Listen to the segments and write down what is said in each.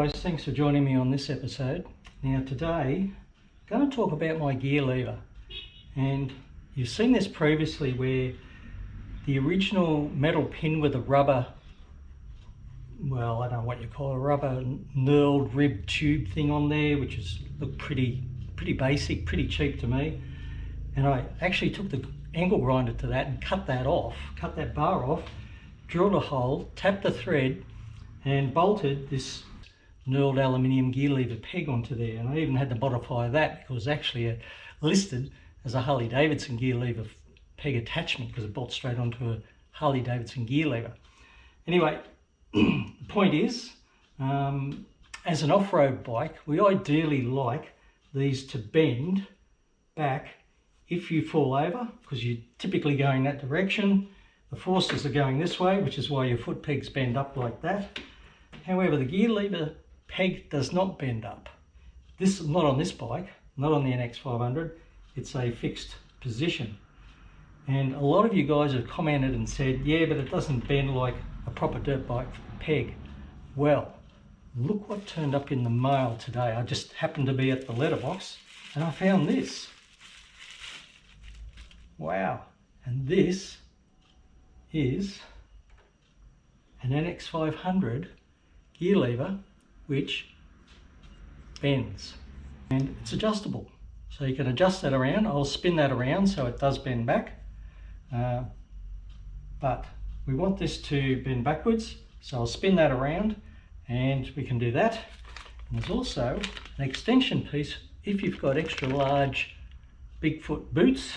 guys, thanks for joining me on this episode. Now today, I'm going to talk about my gear lever. And you've seen this previously where the original metal pin with a rubber, well, I don't know what you call it, a rubber knurled rib tube thing on there, which is looked pretty basic, pretty cheap to me. And I actually took the angle grinder to that and cut that bar off, drilled a hole, tapped the thread and bolted this knurled aluminium gear lever peg onto there. And I even had to modify that because it was actually listed as a Harley Davidson gear lever peg attachment because it bolts straight onto a Harley Davidson gear lever. Anyway, the point is, as an off-road bike, we ideally like these to bend back if you fall over, because you're typically going that direction. The forces are going this way, which is why your foot pegs bend up like that. However, the gear lever peg does not bend up. This is not on this bike, not on the NX500. It's a fixed position. And a lot of you guys have commented and said, yeah, but it doesn't bend like a proper dirt bike peg. Well, look what turned up in the mail today. I just happened to be at the letterbox and I found this. Wow. And this is an NX500 gear lever which bends, and it's adjustable, so you can adjust that around. I'll spin that around so it does bend back, but we want this to bend backwards, so I'll spin that around and we can do that. And there's also an extension piece if you've got extra large Bigfoot boots.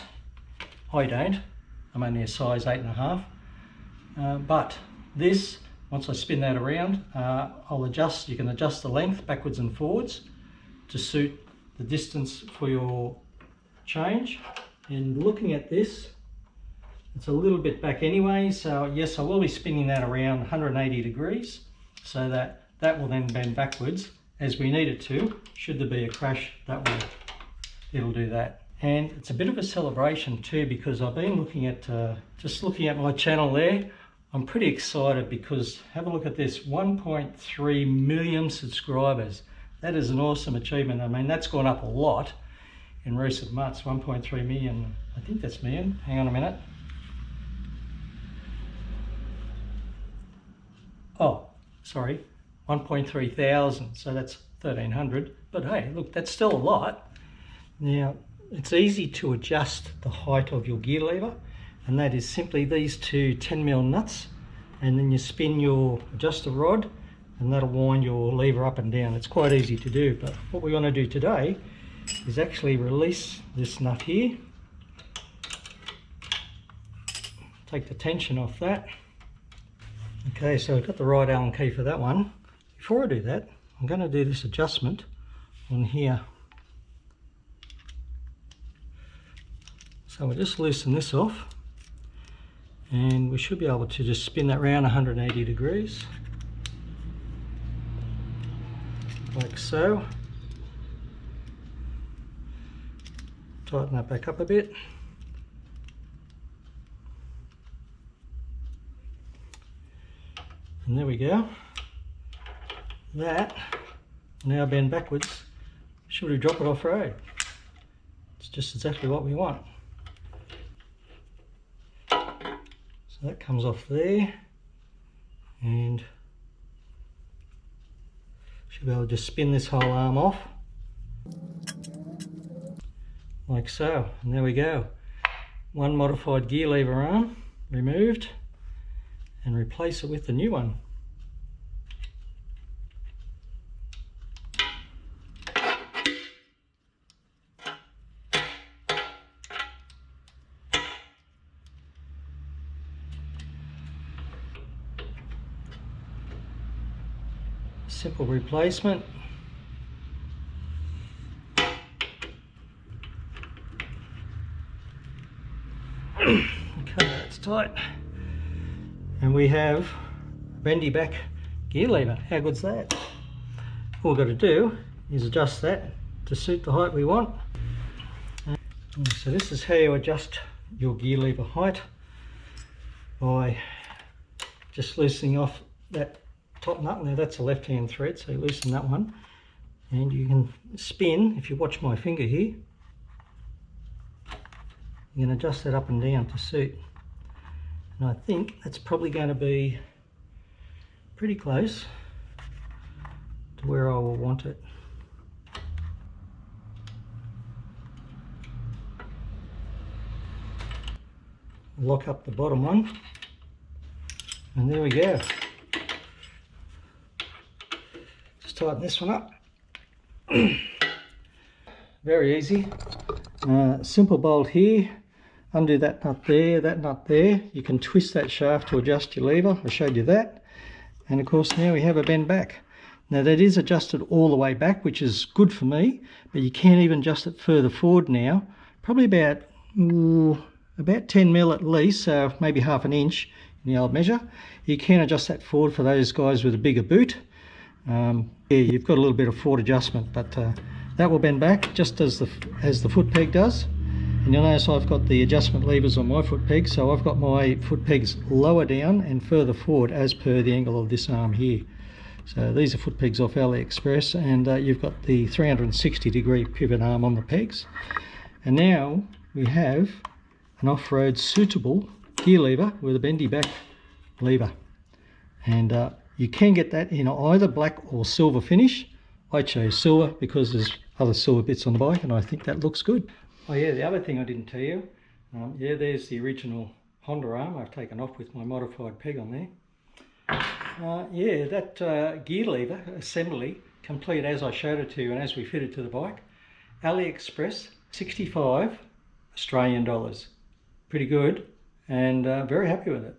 I don't, I'm only a size 8.5, but this, once I spin that around, I'll adjust. You can adjust the length backwards and forwards to suit the distance for your change. And looking at this, it's a little bit back anyway, so yes, I will be spinning that around 180 degrees so that that will then bend backwards as we need it to. Should there be a crash, it'll do that. And it's a bit of a celebration too, because I've been looking at, just looking at my channel there. I'm pretty excited because have a look at this, 1.3 million subscribers. That is an awesome achievement. I mean, that's gone up a lot in recent months, 1.3 million. I think that's million. Hang on a minute. Oh, sorry, 1.3 thousand. So that's 1,300. But hey, look, that's still a lot. Now, it's easy to adjust the height of your gear lever, and that is simply these two 10mm nuts, and then you spin your adjuster rod and that'll wind your lever up and down. It's quite easy to do, but what we want to do today is actually release this nut here, take the tension off that. Okay, so I've got the right Allen key for that one. Before I do that, I'm going to do this adjustment on here. So we'll just loosen this off and we should be able to just spin that round 180 degrees like so. Tighten that back up a bit. And there we go. That now bend backwards. Should we drop it off road? It's just exactly what we want. So that comes off there, and should be able to just spin this whole arm off like so. And there we go. One modified gear lever arm removed, and replace it with the new one. Simple replacement. Okay, that's tight. And we have a bendy back gear lever. How good's that? All we've got to do is adjust that to suit the height we want. So this is how you adjust your gear lever height, by just loosening off that top nut. Now that's a left-hand thread, so you loosen that one. And you can spin, if you watch my finger here, you can adjust that up and down to suit. And I think that's probably going to be pretty close to where I will want it. Lock up the bottom one, and there we go. Just tighten this one up. Very easy. Simple bolt here. Undo that nut there, that nut there. You can twist that shaft to adjust your lever. I showed you that. And of course now we have a bend back. Now that is adjusted all the way back, which is good for me, but you can even adjust it further forward now. Probably about 10 mil at least, so maybe half an inch in the old measure. You can adjust that forward for those guys with a bigger boot. Yeah, you've got a little bit of forward adjustment, but that will bend back just as the foot peg does. And you'll notice I've got the adjustment levers on my foot peg, so I've got my foot pegs lower down and further forward as per the angle of this arm here. So these are foot pegs off AliExpress, and you've got the 360-degree pivot arm on the pegs. And now we have an off-road suitable gear lever with a bendy back lever. And you can get that in either black or silver finish. I chose silver because there's other silver bits on the bike and I think that looks good. Oh yeah, the other thing I didn't tell you, yeah, there's the original Honda arm I've taken off with my modified peg on there. Yeah, that gear lever assembly, complete as I showed it to you and as we fitted to the bike, AliExpress, 65 Australian dollars. Pretty good, and very happy with it.